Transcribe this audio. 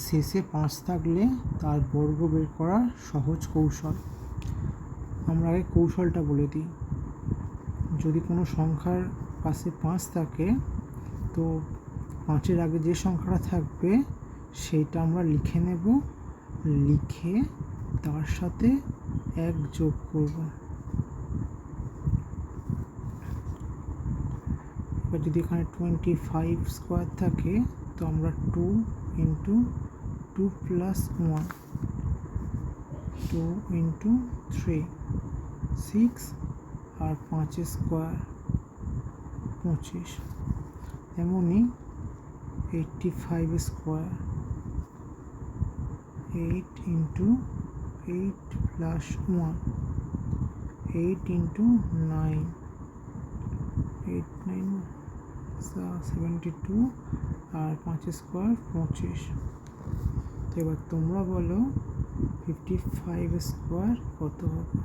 শেষে 5 থাকলে তার বর্গ বের করার সহজ কৌশল। আমরা আগে কৌশলটা বলে দিই। যদি কোনো সংখ্যার পাশে 5 থাকে তো 5-এর আগে যে সংখ্যাটা থাকবে সেইটা আমরা লিখে নেব, লিখে তার সাথে 1 যোগ করব। এবার যদি এখানে 25 স্কোয়ার থাকে তো আমরা 2 × 2 + 1, 2 × 3, 6 আর 5 স্কোয়ার 25। তেমনি 85 স্কোয়ার, 8 × 8 + 1, 8 × 9, 8 9 72 আর 5 স্কোয়ার 25। তো এবার তোমরা বলো 55 স্কোয়ার কত হবে?